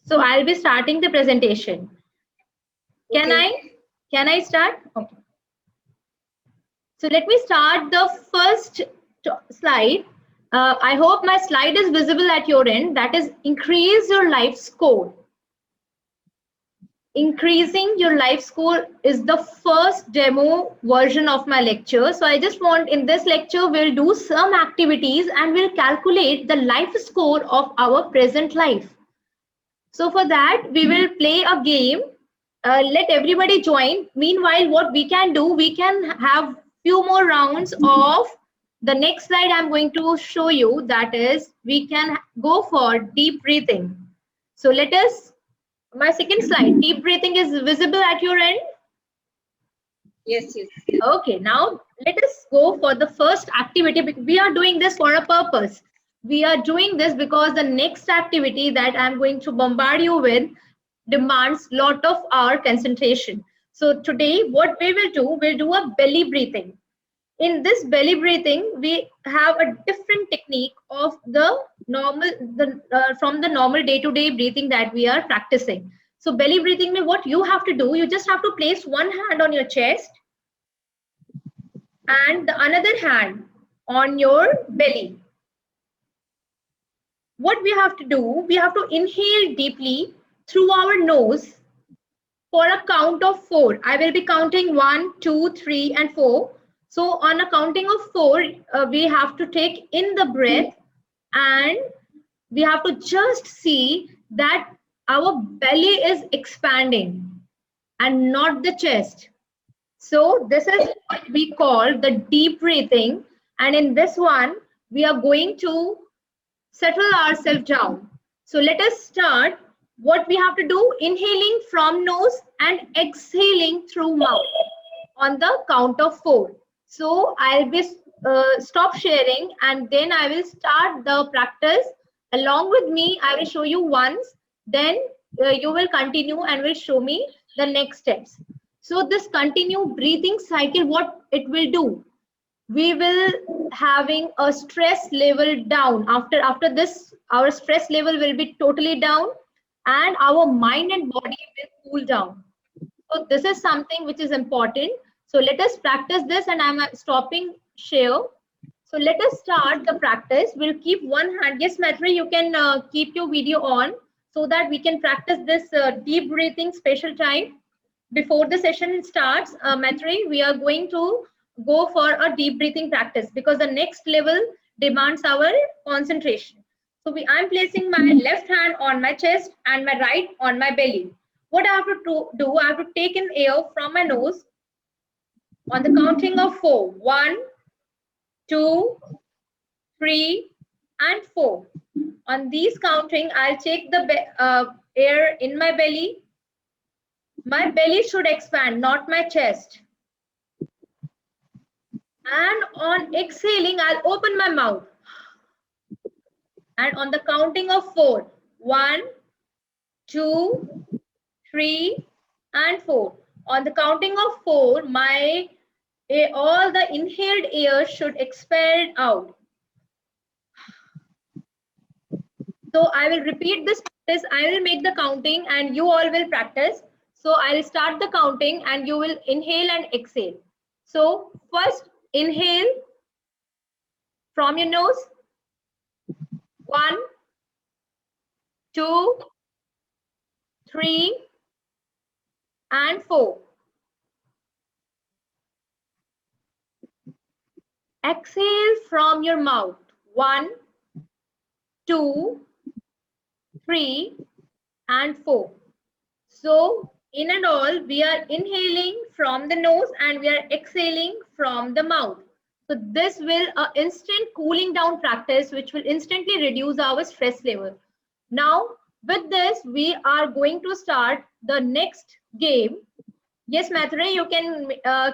So I'll be starting the presentation. Can Okay. I start? Okay. So let me start the first slide. I hope my slide is visible at your end. That is increase your life score. Increasing your life score is the first demo version of my lecture. So I just want in this lecture, we'll do some activities and we'll calculate the life score of our present life. So for that, we will play a game. Let everybody join. Meanwhile, what we can do, we can have few more rounds of the next slide I'm going to show you. That is, we can go for deep breathing. So let us, my second slide, deep breathing is visible at your end. Yes, yes. Okay, now let us go for the first activity. We are doing this for a purpose. We are doing this because the next activity that I'm going to bombard you with demands lot of our concentration. So today what we will do, we'll do a belly breathing. In this belly breathing, we have a different technique of the normal, from the normal day-to-day breathing that we are practicing. So belly breathing means what you have to do, you just have to place one hand on your chest and the another hand on your belly. What we have to do, we have to inhale deeply through our nose for a count of 4. I will be counting 1, 2, 3, and 4. So on a counting of 4, we have to take in the breath and we have to just see that our belly is expanding and not the chest. So this is what we call the deep breathing. And in this one, we are going to settle ourselves down. So let us start. What we have to do, inhaling from nose and exhaling through mouth on the count of 4. So I'll be stop sharing and then I will start the practice. Along with me, I will show you once. Then you will continue and will show me the next steps. So this continue breathing cycle, what it will do, we will having a stress level down. After this, our stress level will be totally down and our mind and body will cool down. So this is something which is important. So let us practice this and I'm stopping share. So let us start the practice. We'll keep one hand. Yes, Matri, you can keep your video on so that we can practice this deep breathing special time. Before the session starts, Matri, we are going to go for a deep breathing practice because the next level demands our concentration. So I'm placing my left hand on my chest and my right on my belly. What I have to do, I have to take in air from my nose on the counting of 4. 1, 2, 3, and 4. On these counting, I'll take the air in my belly. My belly should expand, not my chest. And on exhaling, I'll open my mouth. And on the counting of 4. 1, 2, 3, and 4. On the counting of 4, all the inhaled air should expel out. So I will repeat this practice. I will make the counting and you all will practice. So I'll start the counting and you will inhale and exhale. So first inhale from your nose. 1, 2, 3, and 4. Exhale from your mouth. 1, 2, 3, and 4. So in and all, we are inhaling from the nose and we are exhaling from the mouth. So this will instant cooling down practice, which will instantly reduce our stress level. Now, with this, we are going to start the next game. Yes, Mathuri, you can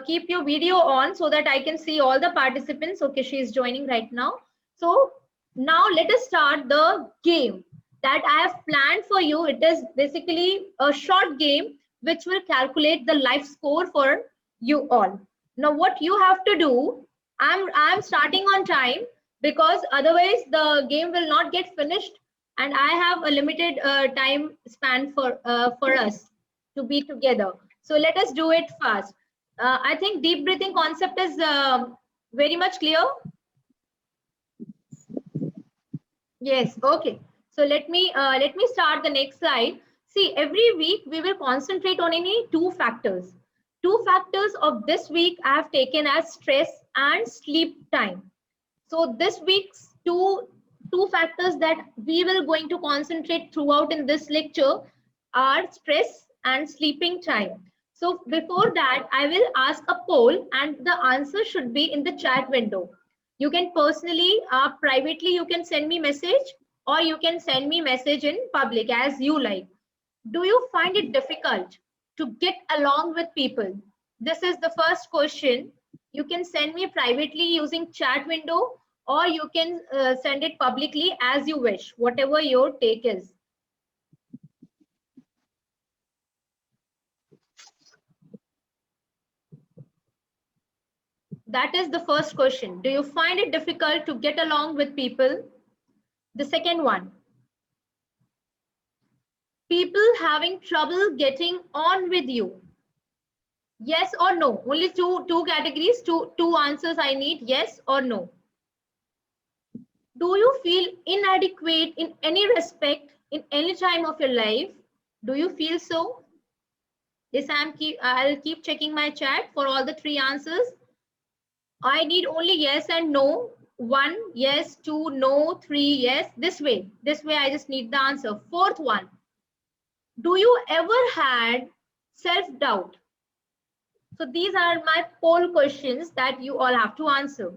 keep your video on so that I can see all the participants. Okay, she is joining right now. So now let us start the game that I have planned for you. It is basically a short game which will calculate the life score for you all. Now what you have to do, I'm starting on time because otherwise the game will not get finished and I have a limited time span for us to be together. So let us do it fast. I think deep breathing concept is very much clear. Yes, okay. So let me start the next slide. See, every week we will concentrate on any two factors. Two factors of this week I have taken as stress and sleep time. So this week's two factors that we will going to concentrate throughout in this lecture are stress and sleeping time. So before that, I will ask a poll and the answer should be in the chat window. You can personally, privately, you can send me message or you can send me message in public as you like. Do you find it difficult to get along with people? This is the first question. You can send me privately using chat window or you can send it publicly as you wish, whatever your take is. That is the first question. Do you find it difficult to get along with people? The second one, people having trouble getting on with you. Yes or no? Only two categories, two answers I need, yes or no. Do you feel inadequate in any respect in any time of your life? Do you feel so? Yes, I'll keep checking my chat for all the three answers. I need only yes and no. One, yes, two, no, three, yes. This way I just need the answer. Fourth one, do you ever had self-doubt? So these are my poll questions that you all have to answer.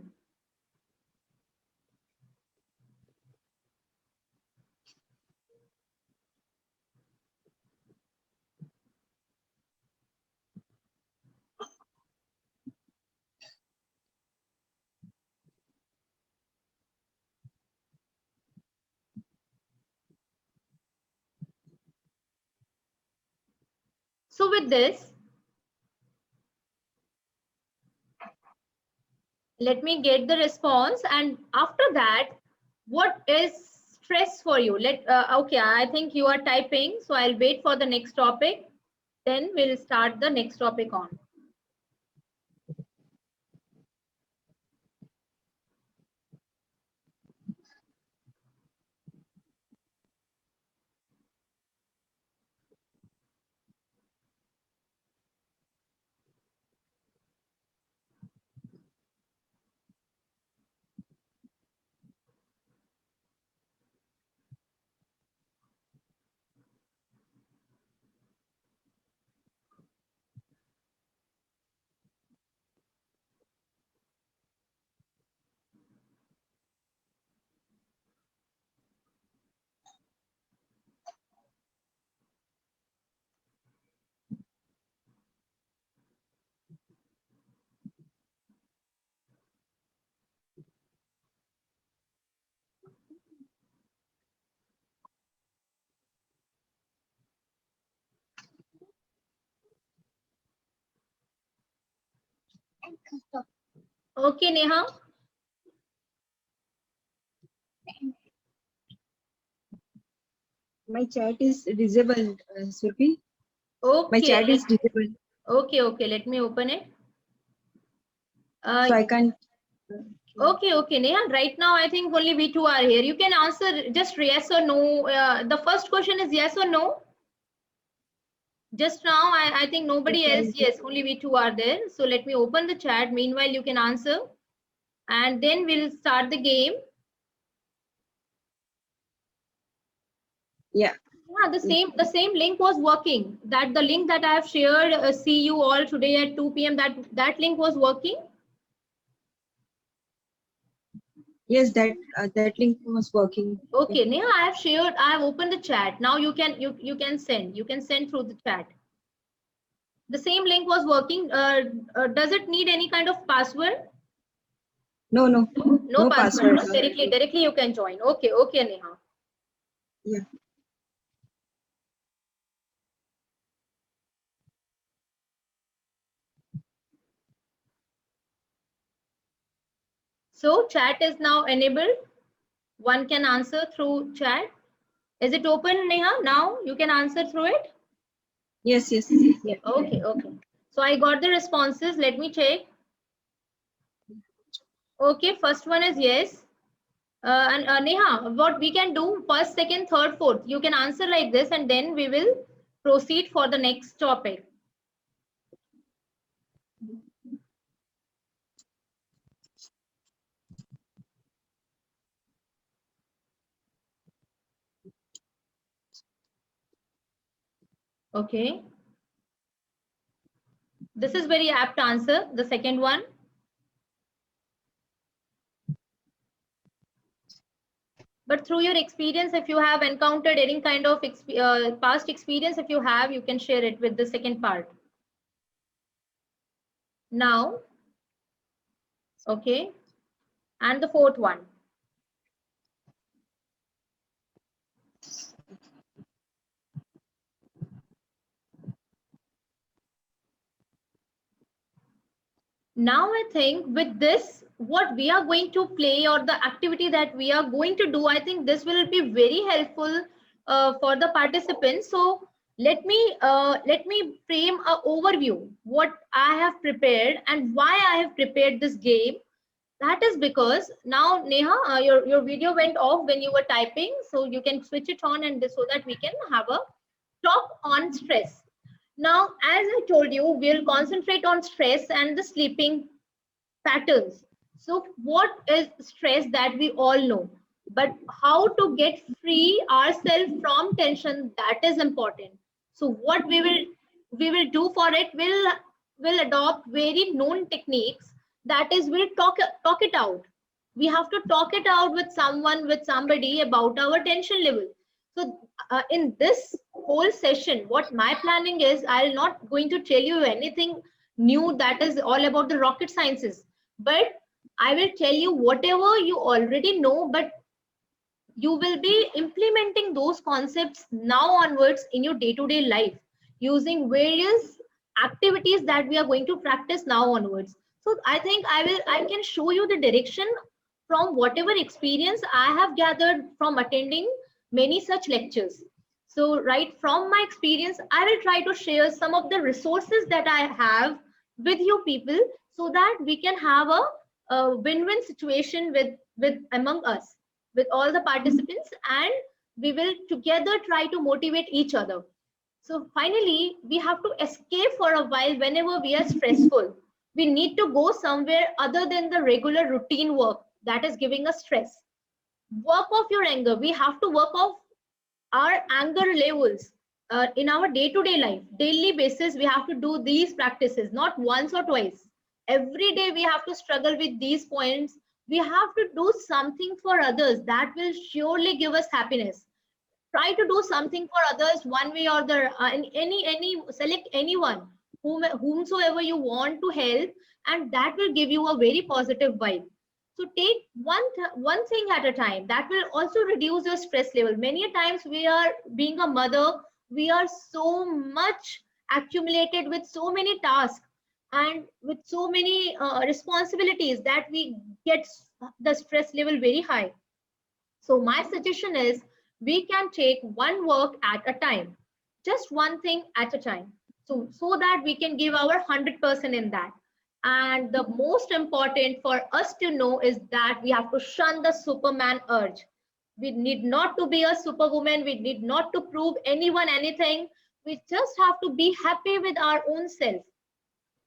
So with this, let me get the response, and after that, what is stress for you? Okay, I think you are typing, so I'll wait for the next topic, then we'll start the next topic on. Okay, Neha. My chat is disabled, Surpi. Okay. My chat is disabled. Okay. Let me open it. So I can't. Okay, Neha. Right now, I think only we two are here. You can answer just yes or no. The first question is yes or no. Just now, I think nobody else. Yes, only we two are there. So let me open the chat. Meanwhile, you can answer, and then we'll start the game. Yeah. Yeah, the same link was working. That the link that I have shared, see you all today at 2 p.m. That link was working. Yes, that link was working. Okay, Neha, I have shared. I have opened the chat. Now you can send. You can send through the chat. The same link was working. Does it need any kind of password? No Password. password. Directly you can join. Okay, Neha. Yeah. So chat is now enabled. One can answer through chat. Is it open, Neha? Now you can answer through it. Yes, yes. Yeah. Okay. Okay. So I got the responses. Let me check. Okay. First one is yes. And Neha, what we can do first, second, third, fourth. You can answer like this, and then we will proceed for the next topic. Okay. This is very apt answer. The second one. But through your experience, if you have encountered any kind of past experience, if you have, you can share it with the second part. Now, okay. And the fourth one. Now I think with this, what we are going to play or the activity that we are going to do, I think this will be very helpful for the participants. So let me frame an overview what I have prepared and why I have prepared this game. That is because now Neha, your video went off when you were typing, so you can switch it on and so that we can have a talk on stress. Now, as I told you, we'll concentrate on stress and the sleeping patterns. So what is stress that we all know, but how to get free ourselves from tension, that is important. So what we will do for it, will adopt very known techniques. That is, we'll talk it out. We have to talk it out with someone, with somebody about our tension level. So in this whole session, what my planning is, I'll not going to tell you anything new that is all about the rocket sciences, but I will tell you whatever you already know, but you will be implementing those concepts now onwards in your day-to-day life using various activities that we are going to practice now onwards. So I think I can show you the direction from whatever experience I have gathered from attending many such lectures. So right from my experience, I will try to share some of the resources that I have with you people so that we can have a win-win situation with among us, with all the participants, and we will together try to motivate each other. So finally, we have to escape for a while whenever we are stressful. We need to go somewhere other than the regular routine work that is giving us stress. Work off your anger. We have to work off our anger levels in our day-to-day life. Daily basis, we have to do these practices, not once or twice. Every day we have to struggle with these points. We have to do something for others that will surely give us happiness. Try to do something for others one way or the any select anyone whomsoever you want to help, and that will give you a very positive vibe. So take one thing at a time. That will also reduce your stress level. Many times we are being a mother, we are so much accumulated with so many tasks and with so many responsibilities that we get the stress level very high. So my suggestion is we can take one work at a time, just one thing at a time. So that we can give our 100% in that. And the most important for us to know is that we have to shun the Superman urge. We need not to be a superwoman. We need not to prove anyone anything. We just have to be happy with our own self.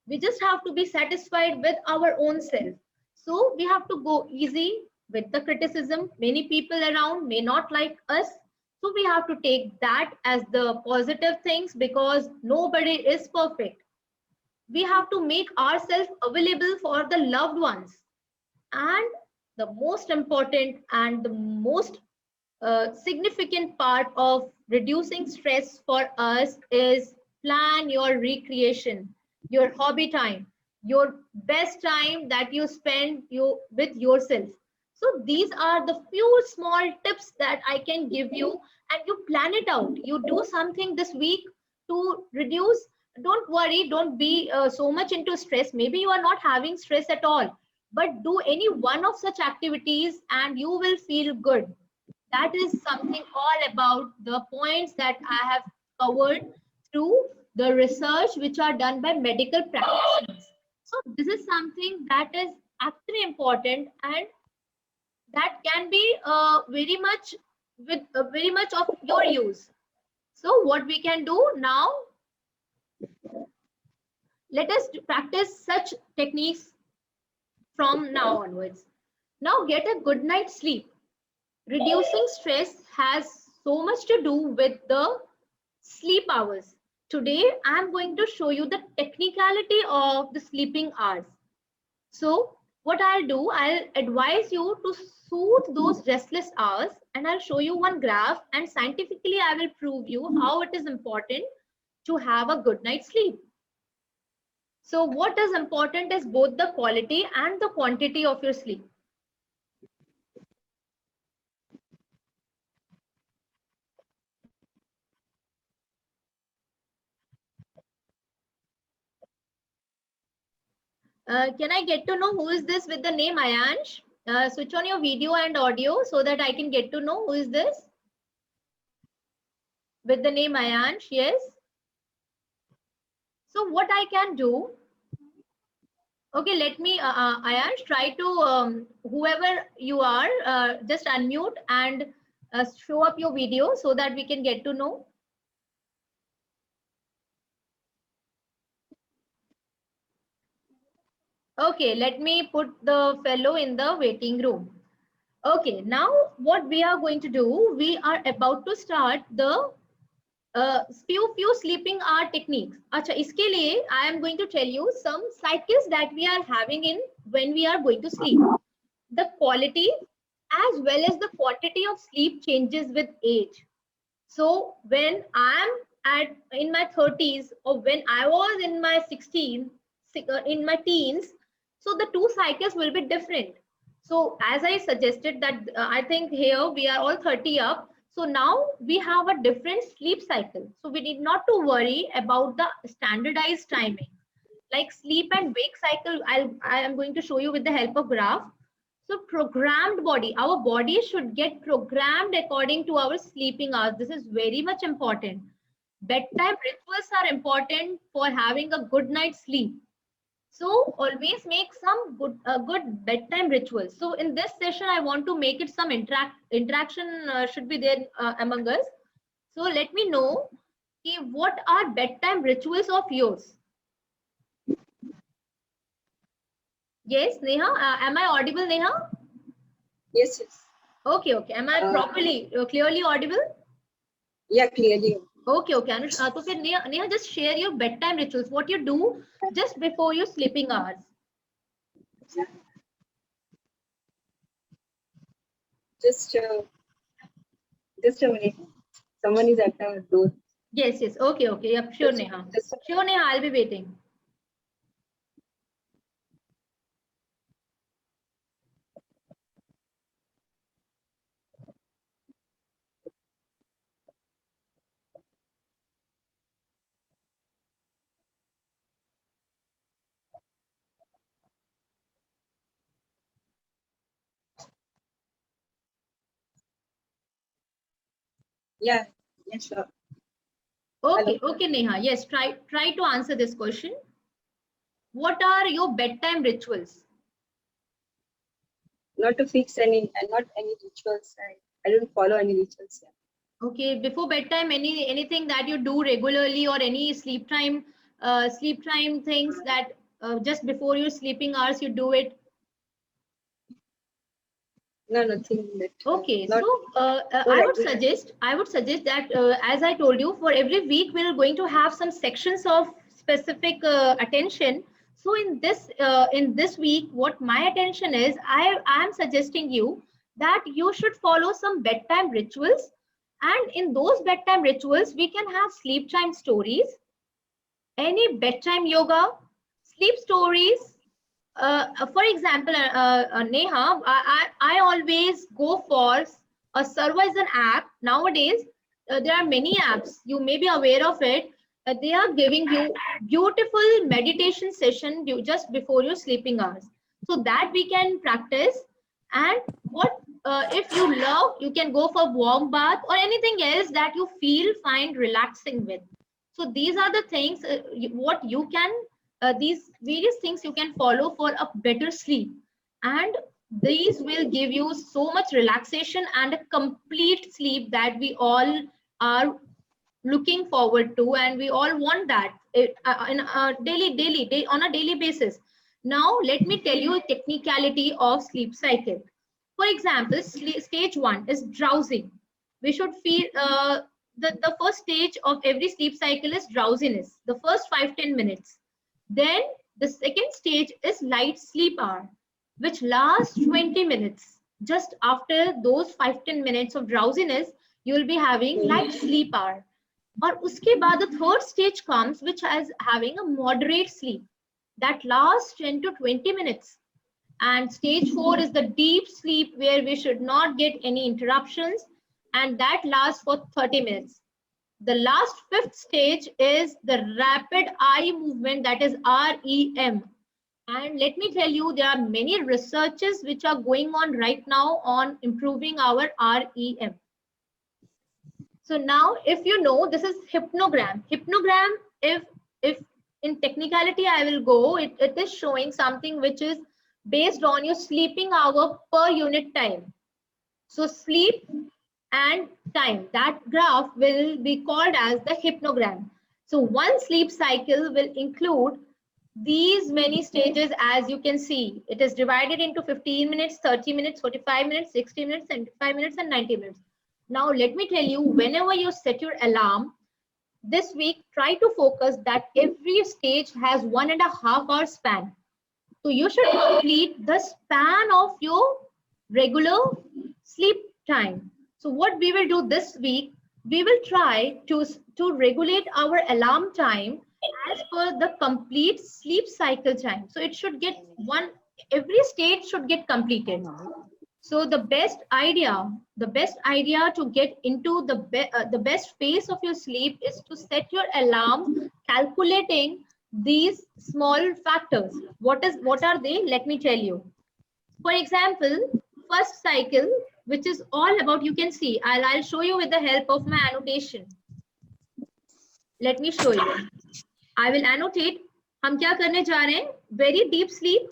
We just have to be satisfied with our own self. So we have to go easy with the criticism. Many people around may not like us, so we have to take that as the positive things, because nobody is perfect. We have to make ourselves available for the loved ones. And the most important and the most significant part of reducing stress for us is plan your recreation, your hobby time, your best time that you spend with yourself. So these are the few small tips that I can give you, and you plan it out. You do something this week to reduce. Don't worry, don't be so much into stress. Maybe you are not having stress at all, but do any one of such activities and you will feel good. That is something all about the points that I have covered through the research which are done by medical practitioners. So this is something that is actually important, and that can be very much with very much of your use. So what we can do now, let us practice such techniques from now onwards. Now get a good night's sleep. Reducing stress has so much to do with the sleep hours. Today I am going to show you the technicality of the sleeping hours. So what I'll do, I'll advise you to soothe those restless hours, and I'll show you one graph, and scientifically I will prove you how it is important to have a good night's sleep. So what is important is both the quality and the quantity of your sleep. Can I get to know who is this with the name Ayansh? Switch on your video and audio so that I can get to know who is this with the name Ayansh. Yes. So what I can do, okay, let me, Ayansh, try to, whoever you are, just unmute and show up your video so that we can get to know. Okay, let me put the fellow in the waiting room. Okay, now what we are going to do, we are about to start the few sleeping hour techniques. Acha, iske liye I am going to tell you some cycles that we are having in when we are going to sleep. The quality as well as the quantity of sleep changes with age. So when I am in my 30s, or when I was in my 16, in my teens, so the two cycles will be different. So as I suggested that I think here we are all 30 up. So now we have a different sleep cycle. So we need not to worry about the standardized timing. Like sleep and wake cycle, I am going to show you with the help of graph. So programmed body, our body should get programmed according to our sleeping hours. This is very much important. Bedtime rituals are important for having a good night's sleep. So always make some good bedtime rituals. So in this session, I want to make it some interaction should be there among us. So let me know what are bedtime rituals of yours. Yes, Neha, am I audible, Neha? Yes, yes. Okay, okay. Am I properly, clearly audible? Yeah, clearly. Okay, okay. Anush, so फिर Neha, just share your bedtime rituals. What you do just before your sleeping hours. Just a minute. Someone is at the door. Yes, yes. Okay, okay. Yep, sure, Neha. Sure, Neha. I'll be waiting. Yeah, yes, sure. Okay, Hello. okay, Neha. Yes, try to answer this question. What are your bedtime rituals? Not to fix any and not any rituals. I don't follow any rituals. Yeah. Okay, before bedtime, anything that you do regularly, or any sleep time things that just before your sleeping hours you do it. No, nothing. That, Okay, not, so I would suggest that as I told you, for every week we are going to have some sections of specific attention. So in this week, what my attention is, I am suggesting you that you should follow some bedtime rituals, and in those bedtime rituals we can have sleep time stories, any bedtime yoga, sleep stories. For example, Neha, I always go for a Survision app. Nowadays, there are many apps. You may be aware of it. They are giving you beautiful meditation session just before your sleeping hours. So that we can practice. And what if you love, you can go for warm bath or anything else that you feel find relaxing with. So these are the things what you can these various things you can follow for a better sleep, and these will give you so much relaxation and a complete sleep that we all are looking forward to, and we all want that in a daily on a daily basis. Now let me tell you a technicality of sleep cycle. For example, stage 1 is drowsing. We should feel the first stage of every sleep cycle is drowsiness, the first 5-10 minutes. Then the second stage is light sleep hour, which lasts 20 minutes. Just after those 5-10 minutes of drowsiness, you will be having light sleep hour. और उसके बाद the third stage comes, which is having a moderate sleep that lasts 10 to 20 minutes. And stage 4 is the deep sleep, where we should not get any interruptions, and that lasts for 30 minutes. The last fifth stage is the rapid eye movement, that is REM. And let me tell you, there are many researches which are going on right now on improving our REM. So now, if you know, this is hypnogram. Hypnogram, if in technicality I will go, it is showing something which is based on your sleeping hour per unit time. So sleep and time, that graph will be called as the hypnogram. So one sleep cycle will include these many stages. As you can see, it is divided into 15 minutes, 30 minutes, 45 minutes, 60 minutes, 75 minutes, and 90 minutes. Now, let me tell you, whenever you set your alarm, this week, try to focus that every stage has 1.5 hour span. So you should complete the span of your regular sleep time. So what we will do this week, we will try to regulate our alarm time as per the complete sleep cycle time. So it should get every stage should get completed. So the best idea to get into the best phase of your sleep is to set your alarm calculating these small factors. What are they? Let me tell you. For example, first cycle, which is all about, you can see, I'll show you with the help of my annotation. Let me show you. I will annotate. हम क्या करने जा रहे हैं? Very deep sleep.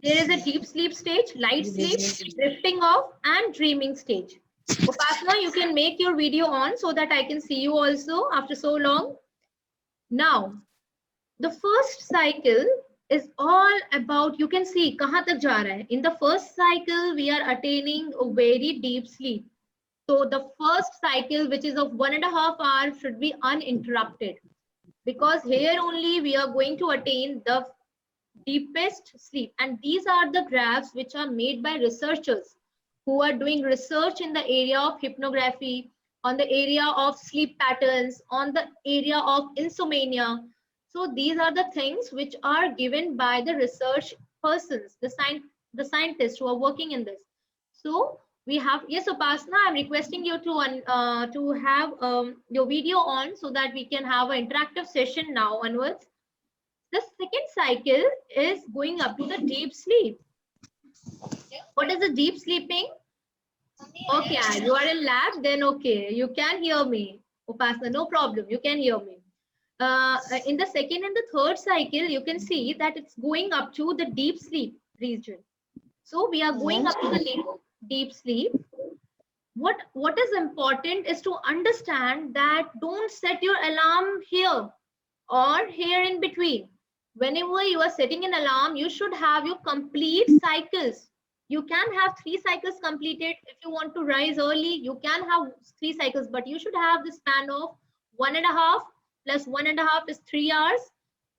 There is a deep sleep stage, light sleep, drifting off, and dreaming stage. Upasana, you can make your video on so that I can see you also after so long. Now, the first cycle is all about, you can see, kahan tak ja raha hai. In the first cycle, we are attaining a very deep sleep. So the first cycle, which is of 1.5 hours, should be uninterrupted, because here only we are going to attain the deepest sleep. And these are the graphs which are made by researchers who are doing research in the area of hypnography, on the area of sleep patterns, on the area of insomnia. So these are the things which are given by the research persons, the scientists who are working in this. So we have, yes, Upasana, I'm requesting you to have your video on so that we can have an interactive session now onwards. The second cycle is going up to the deep sleep. What is the deep sleeping? Okay, you are in lab, then okay, you can hear me. Upasana, no problem, you can hear me. In the second and the third cycle, you can see that it's going up to the deep sleep region. So we are going up to the deep sleep. What is important is to understand that don't set your alarm here or here in between. Whenever you are setting an alarm, you should have your complete cycles. You can have 3 cycles completed. If you want to rise early, you can have 3 cycles, but you should have the span of 1.5 plus 1.5 is 3 hours,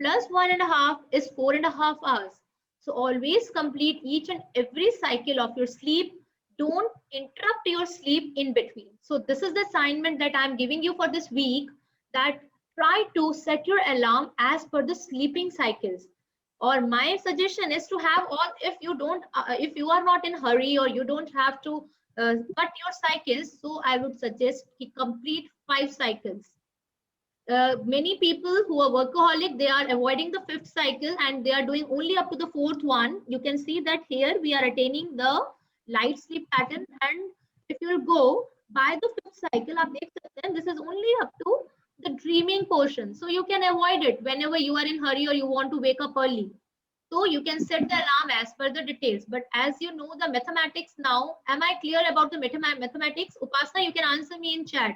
plus 1.5 is 4.5 hours. So always complete each and every cycle of your sleep. Don't interrupt your sleep in between. So this is the assignment that I'm giving you for this week, that try to set your alarm as per the sleeping cycles. Or my suggestion is to have all, if you are not in hurry or you don't have to cut your cycles, so I would suggest to complete 5 cycles. Many people who are workaholic, they are avoiding the 5th cycle and they are doing only up to the 4th one. You can see that here we are attaining the light sleep pattern. And if you will go by the 5th cycle, आप देख सकते हैं, this is only up to the dreaming portion. So you can avoid it whenever you are in hurry or you want to wake up early. So you can set the alarm as per the details. But as you know the mathematics now, am I clear about the mathematics? Upasna, you can answer me in chat.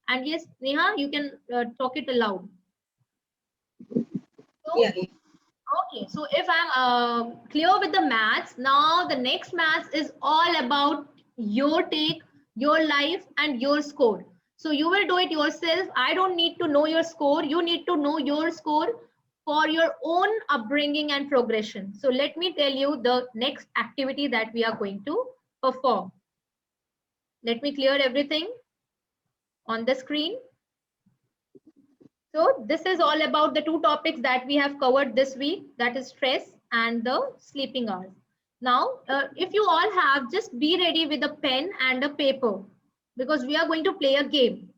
And yes, Neha, you can talk it aloud. So, Yeah. okay, so if I'm clear with the maths, now the next maths is all about your take, your life, and your score. So you will do it yourself. I don't need to know your score. You need to know your score for your own upbringing and progression. So let me tell you the next activity that we are going to perform. Let me clear everything on the screen. So this is all about the two topics that we have covered this week, that is stress and the sleeping hours. Now, if you all have, just be ready with a pen and a paper because we are going to play a game.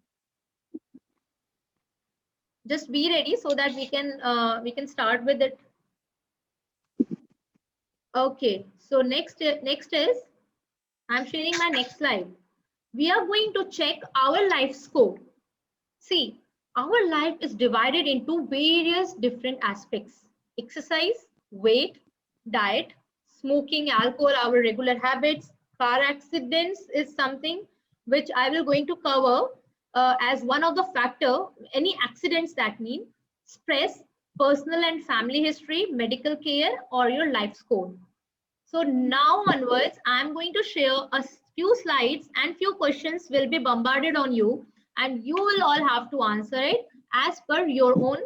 Just be ready so that we can start with it. Okay, so next is, I'm sharing my next slide. We are going to check our life score. See, our life is divided into various different aspects: exercise, weight, diet, smoking, alcohol, our regular habits, car accidents is something which I will going to cover as one of the factor. Any accidents, that mean stress, personal and family history, medical care, or your life score. So now onwards, I'm going to share a few slides and few questions will be bombarded on you, and you will all have to answer it as per your own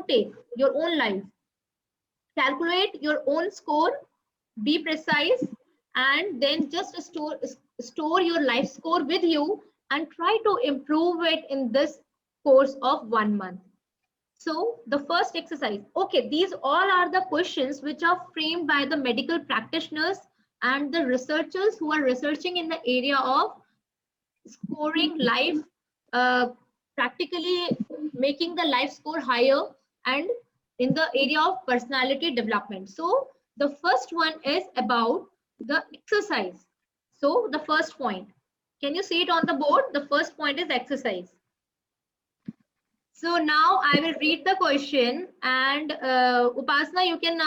take, your own life. Calculate your own score, be precise, and then just store your life score with you and try to improve it in this course of 1 month. So the first exercise, okay, these all are the questions which are framed by the medical practitioners and the researchers who are researching in the area of scoring life, practically making the life score higher, and in the area of personality development. So the first one is about the exercise. So the first point, can you see it on the board? The first point is exercise. So now I will read the question, and Upasna, you can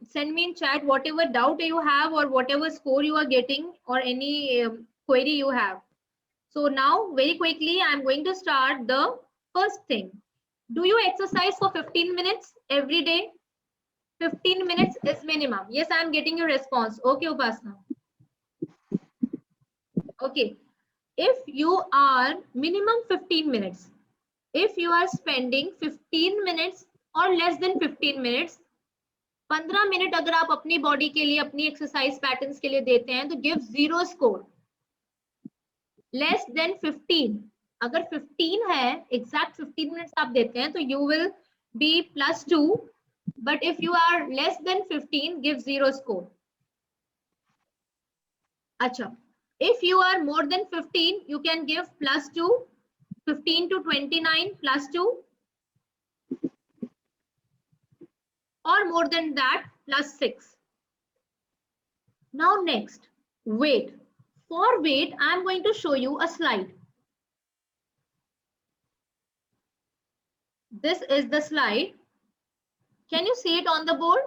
send me in chat whatever doubt you have or whatever score you are getting or any query you have. So now very quickly, I'm going to start the first thing. Do you exercise for 15 minutes every day? 15 minutes is minimum. Yes, I'm getting your response. Okay, Upasna. Okay. If you are minimum 15 minutes, if you are spending 15 minutes or less than 15 minutes, 15 minute अगर आप अपनी body के लिए, अपनी exercise patterns के लिए देते हैं तो गिव 0 स्कोर. लेस देन 15, अगर 15 है, एग्जैक्ट 15 मिनट्स आप देते हैं तो you will be +2, but if you are less than 15, give 0 score. अच्छा, if you are more than 15, you can give +2. 15 to 29 +2, or more than that +6. Now next, weight. For weight, I am going to show you a slide. This is the slide. Can you see it on the board?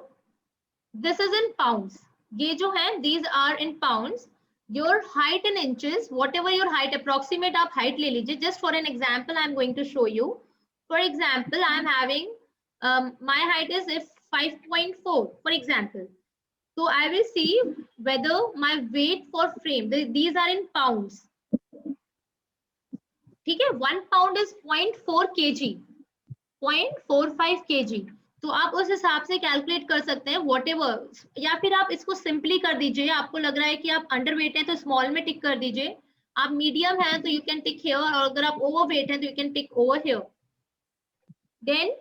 This is in pounds. ये जो हैं, these are in pounds. Your height in inches, whatever your height, approximate आप height ले लीजिए. Just for an example, I'm going to show you. For example, I'm having, my height is if 5.4, for example. So I will see whether my weight for frame, these are in pounds. ठीक है, 1 pound is 0.4 kg, 0.45 kg. तो आप उस हिसाब से calculate कर सकते हैं whatever, या फिर आप इसको सिंपली कर दीजिए. आपको लग रहा है कि आप अंडर वेट है तो स्मॉल में टिक कर दीजिए. आप मीडियम है तो यू कैन टिक हियर, और अगर आप ओवर वेट है तो you can tick over here. देन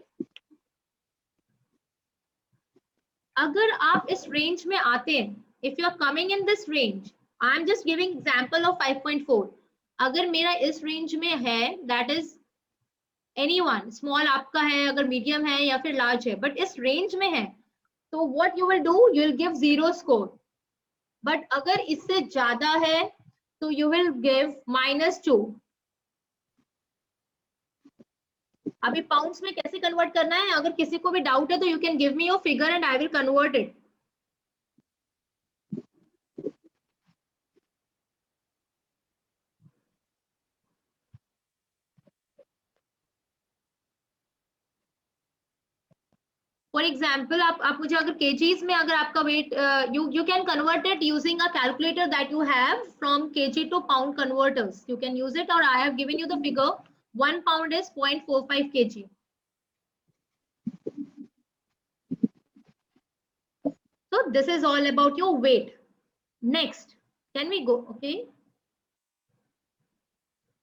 अगर आप इस रेंज में आते हैं, if you are coming in this range, I am just giving example of 5.4. अगर मेरा इस रेंज में है, दैट इज एनीवन, स्मॉल आपका है, अगर मीडियम है या फिर लार्ज है, बट इस रेंज में है, तो what you will do, you will give 0 score. But अगर इससे ज्यादा है तो यू विल गिव -2. अभी पाउंड्स में कैसे कन्वर्ट करना है, अगर किसी को भी डाउट है तो you can give me your figure and I will convert it. For example आप मुझे अगर केजीज में अगर आपका weight you can convert it using a calculator that you have from kg to pound converters. You can use it और I have given you the figure. 1 pound is 0.45 kg. So this is all about your weight. Next, can we go? Okay.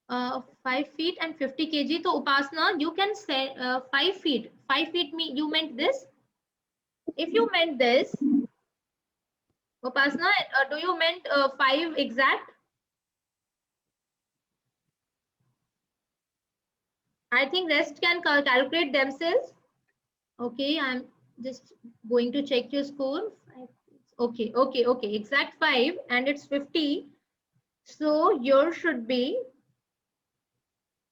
5 feet and 50 kg. So Upasna, you can say 5 feet. 5 feet you meant this? If you meant this, Upasna, do you meant 5 exact? I think rest can calculate themselves. Okay, I'm just going to check your score. Okay, okay, okay. Exact 5 and it's 50. So yours should be,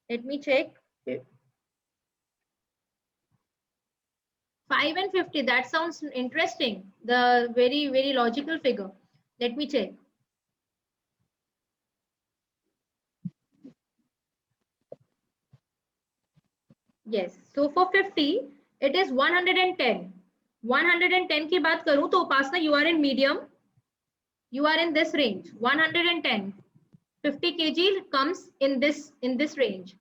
let me check. 5 and 50, that sounds interesting. The very, very logical figure. Let me check. Yes, so for 50, it is 110. 110 की बात करूं तो उपासना, you are in medium. You are in this range. 110. 50 kg comes in this range.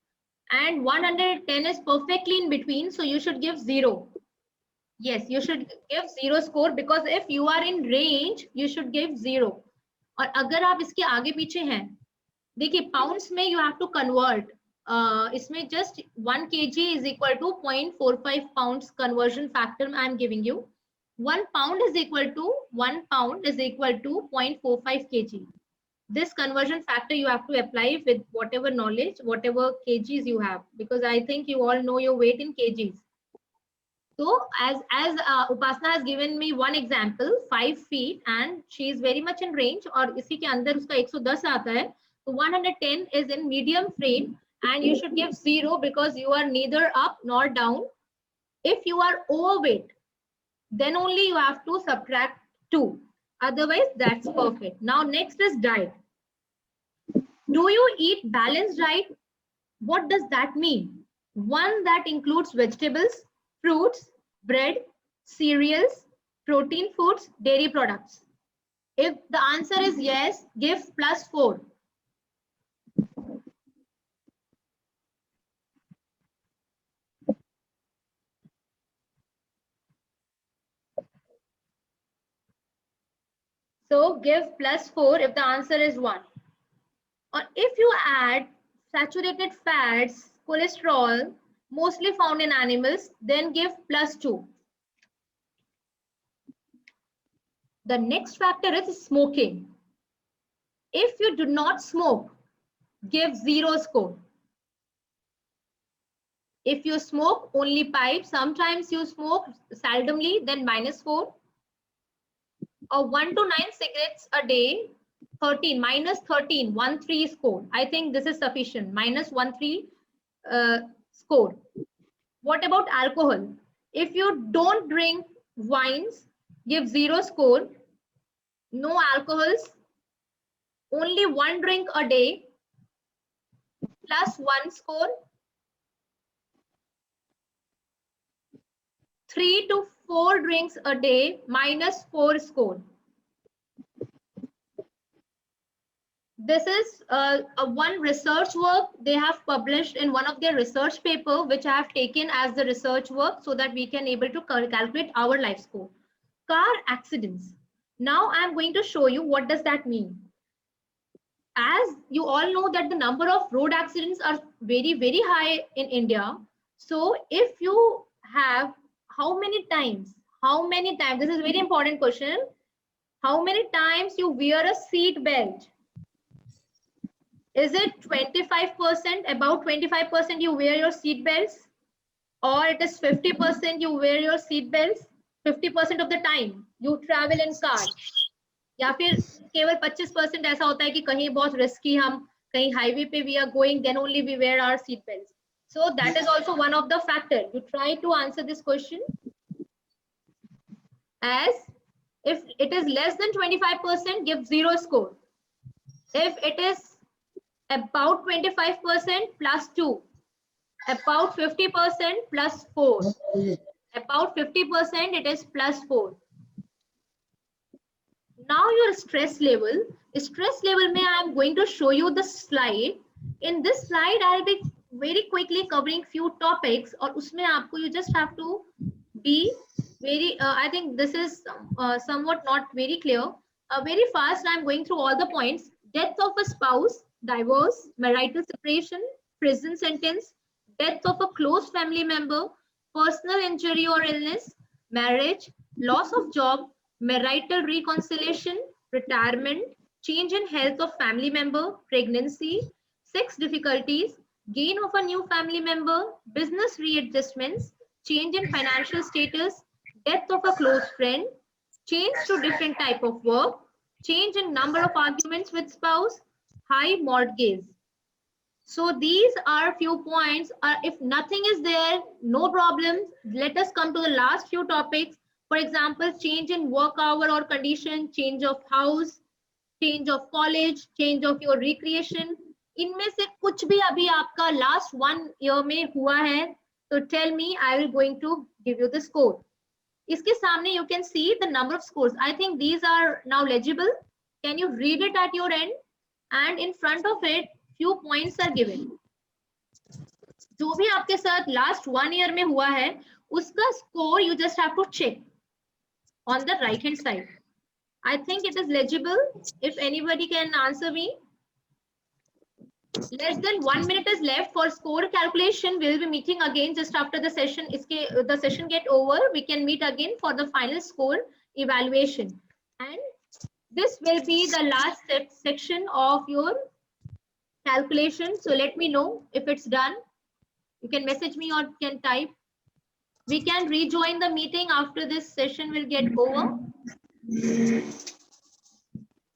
And 110 is perfectly in between, so you should give 0. Yes, you should give 0 score because if you are in range, you should give 0. और अगर आप इसके आगे पीछे हैं, देखिए pounds में you have to convert. इसमें just 1 kg is equal to 0.45 pounds conversion factor I am giving you. 1 pound is equal to 0.45 kg. This conversion factor you have to apply with whatever knowledge, whatever kgs you have, because I think you all know your weight in kgs. So as Upasna has given me one example, 5 feet, and she is very much in range, और इसी के अंदर उसका 110 आता है, so 110 is in medium frame, and you should give 0 because you are neither up nor down. If you are overweight, then only you have to subtract 2. Otherwise, that's perfect. Now, next is diet. Do you eat balanced diet? What does that mean? One that includes vegetables, fruits, bread, cereals, protein foods, dairy products. If the answer is yes, give +4. So give +4 if the answer is 1. Or if you add saturated fats, cholesterol, mostly found in animals, then give +2. The next factor is smoking. If you do not smoke, give 0 score. If you smoke only pipe, sometimes you smoke seldomly, then -4. Or 1 to 9 cigarettes a day, 13, -13, 1-3 score. I think this is sufficient, -1-3 score. What about alcohol? If you don't drink wines, give 0 score. No alcohols, only 1 drink a day, +1 score. 3 to 4 drinks a day, -4 score. This is one research work they have published in one of their research paper, which I have taken as the research work so that we can able to calculate our life score. Car accidents. Now I am going to show you what does that mean. As you all know that the number of road accidents are very, very high in India. So if you have how many times, this is a very important question. How many times you wear a seat belt? Is it 25%, about 25% you wear your seat belts? Or it is 50% you wear your seat belts? 50% of the time you travel in car? या फिर केवल 25% ऐसा होता है कि कहीं बहुत risky, हम कहीं हाईवे पे we are going, then only we wear our seat belts. So that is also one of the factor. You try to answer this question as if it is less than 25%, give 0 score. If it is about 25%, plus 2. About 50%, plus 4. About 50%, it is plus 4. Now your stress level. Stress level mein I am going to show you the slide. In this slide, I will be very quickly covering few topics. और उसमें आपको you just have to be very. I think this is somewhat not very clear. Very fast, I am going through all the points. Death of a spouse, divorce, marital separation, prison sentence, death of a close family member, personal injury or illness, marriage, loss of job, marital reconciliation, retirement, change in health of family member, pregnancy, sex difficulties, gain of a new family member, business readjustments, change in financial status, death of a close friend, change to different type of work, change in number of arguments with spouse, high mortgage. So these are few points. If nothing is there, no problems. Let us come to the last few topics. For example, change in work hour or condition, change of house, change of college, change of your recreation. इनमें से कुछ भी अभी आपका last 1 year में हुआ है, तो tell me, I will going to give you the score. इसके सामने you can see the number of scores. I think these are now legible. Can you read it at your end? And in front of it, few points are given. जो भी आपके साथ last 1 year में हुआ है, उसका score you just have to check on the right hand side. I think it is legible. If anybody can answer me. Less than 1 minute is left for score calculation. We will be meeting again just after the session. The session get over, we can meet again for the final score evaluation. And this will be the last section of your calculation. So let me know if it's done. You can message me or can type. We can rejoin the meeting after this session will get over.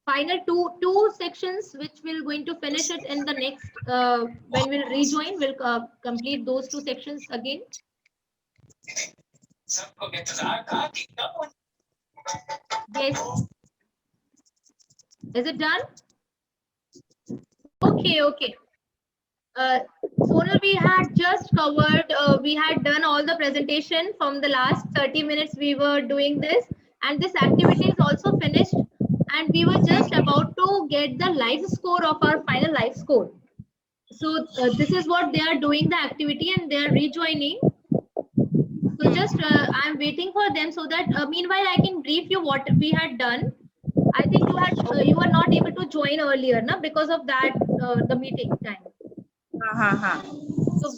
Final two sections which we're going to finish it in the next when we'll rejoin, we'll complete those 2 sections again. Yes, is it done? Okay. Sonal, we had just covered, we had done all the presentation from the last 30 minutes we were doing this, and this activity is also finished, and we were just about to get the live score of our final live score. So this is what they are doing the activity, and they are rejoining. So just I'm waiting for them so that meanwhile I can brief you what we had done. I think you were not able to join earlier, na, because of that the meeting time. So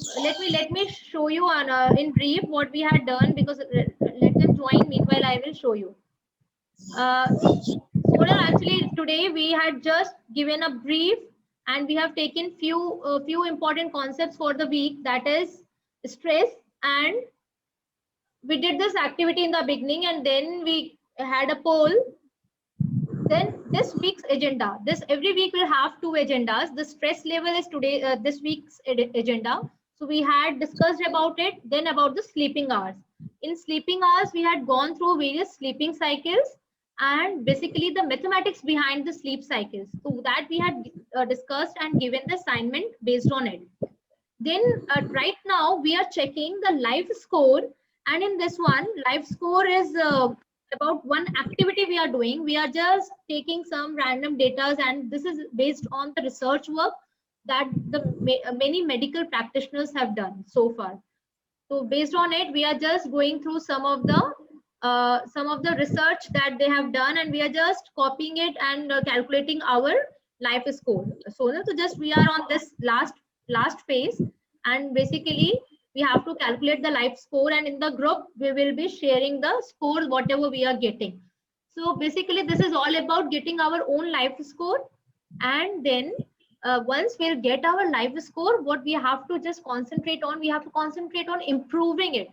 let me show you on in brief what we had done, because let them join. Meanwhile, I will show you. So actually today we had just given a brief, and we have taken few important concepts for the week, that is stress, and we did this activity in the beginning, and then we had a poll. Then this week's agenda. Every week we'll have 2 agendas. The stress level is today this week's agenda. So we had discussed about it. Then about the sleeping hours. In sleeping hours, we had gone through various sleeping cycles and basically the mathematics behind the sleep cycles. So that we had discussed and given the assignment based on it. Then right now we are checking the live score, and in this one, live score is about one activity we are doing. We are just taking some random data, and this is based on the research work that the many medical practitioners have done so far. So based on it, we are just going through some of the research that they have done, and we are just copying it and calculating our life score. So just we are on this last phase, and basically we have to calculate the life score, and in the group we will be sharing the score whatever we are getting. So basically this is all about getting our own life score, and then once we'll get our life score, what we have to just concentrate on, we have to concentrate on improving it.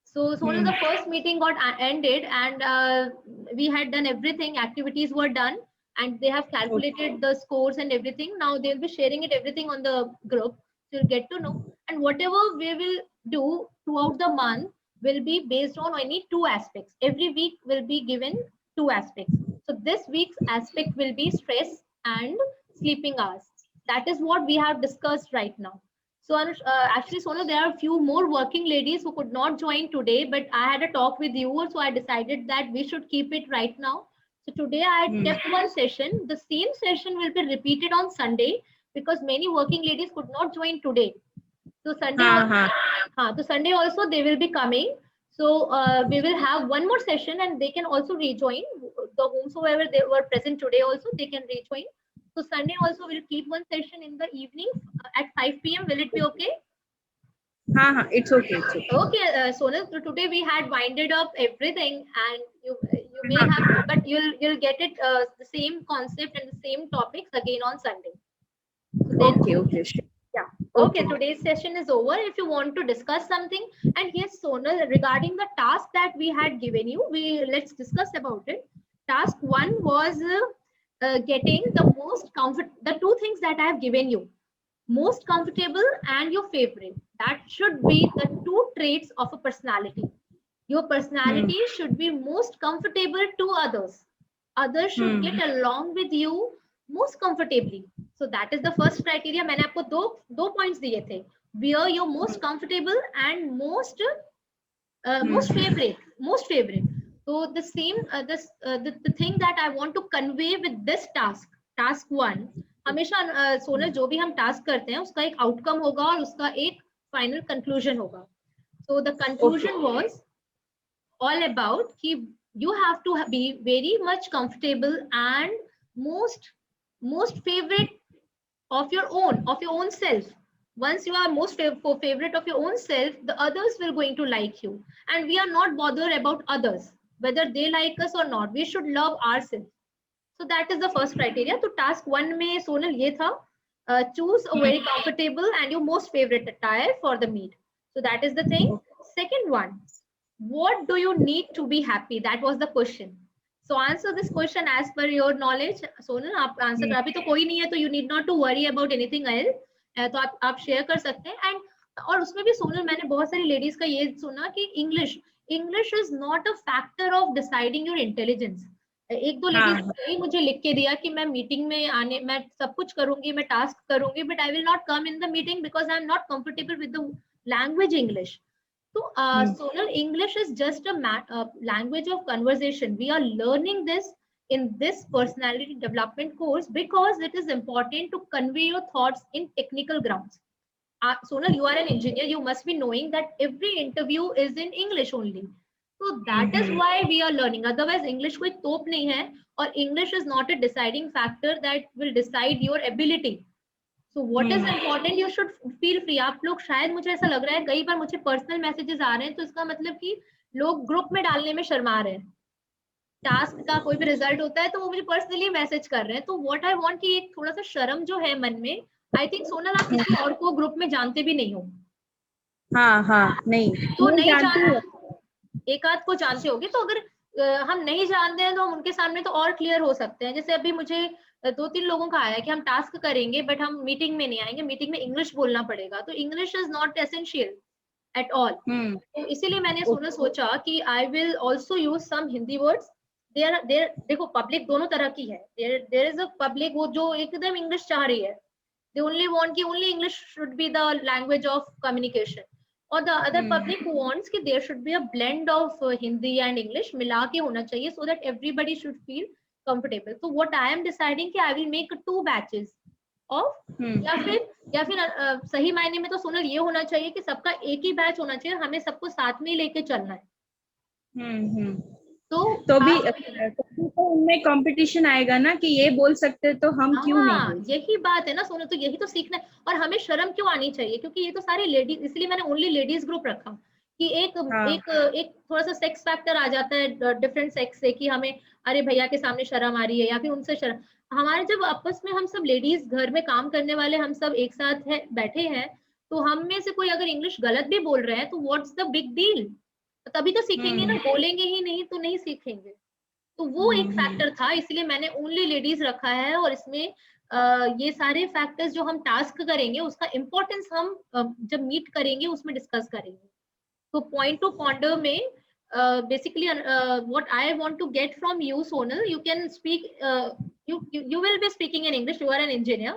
So the first meeting got ended, and we had done everything, activities were done. and they have calculated the scores and everything. Now they'll be sharing it everything on the group, so you'll get to know. And whatever we will do throughout the month will be based on only two aspects. Every week will be given two aspects. So this week's aspect will be stress and sleeping hours. That is what we have discussed right now. So actually, Sonal, there are a few more working ladies who could not join today, but I had a talk with you, so I decided that we should keep it right now. So today I had kept one session. The same session will be repeated on Sunday because many working ladies could not join today. So Sunday also they will be coming. So we will have one more session and they can also rejoin. The whomsoever they were present today also they can rejoin. So Sunday also we'll keep one session in the evening at 5 p.m. Will it be okay? It's okay. It's okay. Okay, Sonal. So today we had winded up everything, and you may have, but you'll get it the same concept and the same topics again on Sunday. So Okay, sure. yeah. Okay, today's session is over. If you want to discuss something, and yes, Sonal, regarding the task that we had given you, let's discuss about it. Task 1 was getting the most comfort. The two things that I have given you, most comfortable and your favorite. That should be the two traits of a personality. Your personality should be most comfortable to others. Others should get along with you most comfortably. So that is the first criteria. मैंने आपको दो points दिए थे. Where you're most comfortable and most favorite. So the same the thing that I want to convey with this task 1, हमेशा सोनल जो भी हम task करते हैं उसका एक आउटकम होगा और उसका एक फाइनल कंक्लूजन होगा. So the conclusion was all about कि you have to be very much comfortable and most favorite of your own self. Once you are most favorite of your own self, the others will going to like you, and we are not bothered about others whether they like us or not. We should love ourselves. So that is the first criteria. So task 1 में Sonal ये था, choose a very comfortable and your most favorite attire for the meet. So that is the thing. Second one, what do you need to be happy? That was the question. So answer this question as per your knowledge. Sonal, आप answer अभी तो कोई नहीं है, तो you need not to worry about anything else. तो आप share कर सकते हैं. And और उसमें भी Sonal, मैंने बहुत सारी ladies का ये सुना कि English is not a factor of deciding your intelligence. एक दो लेडीज ने मुझे लिख के दिया कि मैं मीटिंग में आने, मैं सब कुछ करूंगी, मैं टास्क करूंगी, but I will not come in the meeting because I am not comfortable with the language English. So Sonal, English is just a language of conversation. We are learning this in this personality development course because it is important to convey your thoughts in technical grounds. Sonal, you are an engineer. You must be knowing that every interview is in English only. So that is why we are learning. Otherwise, English कोई तोप नहीं है, और English is not a deciding factor that will decide your ability. So what is important? You should feel free. आप लोग शायद, मुझे ऐसा लग रहा है कई बार मुझे पर्सनल मैसेजेस आ रहे हैं, तो इसका मतलब कि लोग ग्रुप में डालने में शर्मा रहे हैं. टास्क का कोई भी रिजल्ट होता है तो वो मुझे पर्सनली मैसेज कर रहे हैं. तो व्हाट आई वांट कि एक थोड़ा सा शर्म जो है मन में, आई थिंक सोनल आप किसी और को ग्रुप में जानते भी नहीं हो. नहीं तो नहीं जानते, एक आध को जानते होगे. तो अगर हम नहीं जानते हैं तो हम उनके सामने तो और क्लियर हो सकते हैं. जैसे अभी मुझे 2-3 लोगों का आया कि हम टास्क करेंगे बट हम मीटिंग में नहीं आएंगे, मीटिंग में इंग्लिश बोलना पड़ेगा. तो English is not essential at all. तो इसीलिए मैंने सोचा कि I will also use some Hindi words. There देखो, पब्लिक दोनों तरह की है. देयर इज अ पब्लिक वो जो एकदम इंग्लिश चाह रही है, दे ओनली वांट कि only English should be the language of communication. और the other public who wants कि there should be a blend of Hindi and English मिला के होना चाहिए, so that everybody should feel comfortable. So what I am deciding कि I will make 2 batches of या फिर सही मायने में तो सोनल ये होना चाहिए कि सबका एक ही बैच होना चाहिए, हमें सबको साथ में लेके चलना है. तो भी तो उनमें कंपटीशन आएगा ना कि ये बोल सकते तो हम क्यों नहीं. यही बात है ना सोनल. तो यही तो सीखना है. और हमें शर्म क्यों आनी चाहिए, क्योंकि ये तो सारे लेडीज, इसलिए मैंने ओनली लेडीज ग्रुप रखा कि एक थोड़ा सा सेक्स फैक्टर आ जाता है डिफरेंट सेक्स से, कि हमें अरे भैया के सामने शर्म आ रही है या फिर उनसे शर्म. हमारे जब आपस में हम सब लेडीज घर में काम करने वाले हम सब एक साथ बैठे हैं, तो हम में से कोई अगर इंग्लिश गलत भी बोल रहे हैं तो व्हाट्स द बिग डील. तभी तो सीखेंगे ना. बोलेंगे ही नहीं तो नहीं सीखेंगे. तो वो एक फैक्टर था, इसलिए मैंने ओनली लेडीज रखा है। और इसमें ये सारे फैक्टर्स जो हम टास्क करेंगे उसका इम्पोर्टेंस हम जब मीट करेंगे उसमें डिस्कस करेंगे। तो पॉइंट टू पॉन्डर में basically what I want to get from you, Sonal, you can speak, you will be speaking in English, you are an engineer.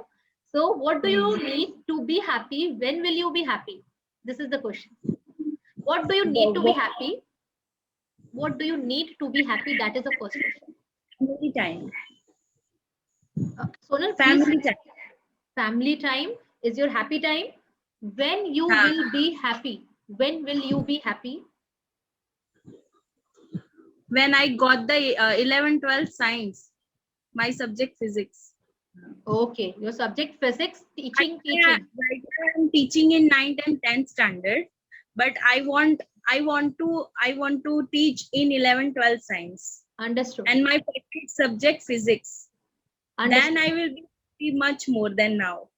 So what do you need to be happy? When will you be happy? This is the question. What do you need to be happy? What do you need to be happy? That is the first question. Family time. Sonal, Family please. time. Family time is your happy time. When you will be happy? When will you be happy? When I got the 11-12 science, my subject physics. Okay, your subject physics, teaching. Right now I'm teaching in 9th and 10th standard, but I want to teach in 11-12 science. Understood. And my favorite subject physics. Understood. Then I will be much more than now.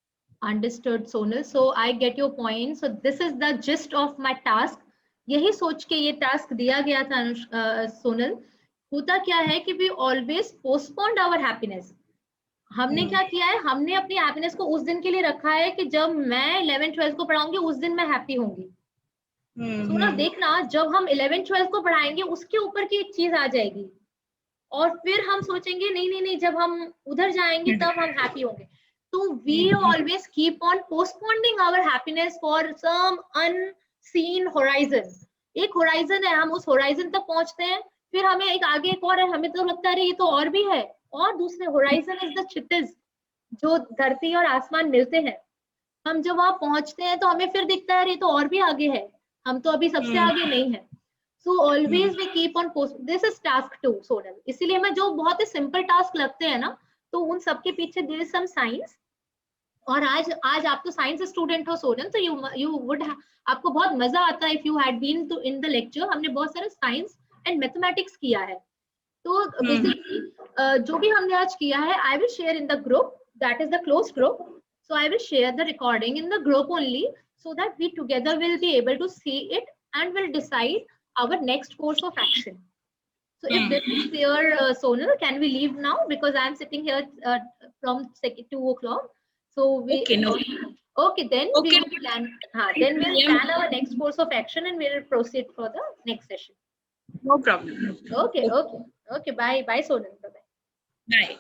Understood, Sonal. So I get your point. So this is the gist of my task. यही सोच के ये task दिया गया था सोनल। होता क्या है कि we always postponed our happiness. हमने क्या किया है, हमने अपनी हैप्पीनेस को उस दिन के लिए रखा है कि जब मैं 11th-12th को पढ़ाऊंगी उस दिन मैं हैप्पी होंगी। सोनल देखना, जब हम 11th-12th को पढ़ाएंगे उसके ऊपर की एक चीज आ जाएगी और फिर हम सोचेंगे नहीं नहीं नहीं, जब हम उधर जाएंगे तब हम हैप्पी होंगे। तो we always keep on postponing our happiness for some unseen horizon. एक horizon है, हम उस horizon तक पहुंचते हैं, फिर हमें एक आगे एक और है, हमें तो लगता है ये तो और भी है, और दूसरे horizon is the क्षितिज, जो धरती और आसमान मिलते हैं। हम जब वहां पहुंचते हैं तो हमें फिर दिखता है ये तो और भी आगे है, हम तो अभी सबसे आगे नहीं है। So always we keep on post. This is task 2, Sonal. इसीलिए मैं जो बहुत ही सिंपल टास्क लगते हैं ना, तो उन सबके पीछे there is some science। और आज आप तो साइंस स्टूडेंट हो सोनल, तो यू वुड आपको बहुत मजा आता है if you had been to in the lecture. हमने बहुत सारा साइंस एंड मैथमेटिक्स किया है। तो बेसिकली जो भी हमने आज किया है, I will share in the group, that is the close group. So I will share the recording in the group only, so that we together will be able to see it and will decide our next course of action. So if this is clear, Sonal, can we leave now, because I am sitting here from 2 o'clock. So we Okay, no. Okay, then Okay. we will plan. Then we'll plan our next course of action and we'll proceed for the next session. No problem. Okay. Bye, Sonal. Bye. Bye.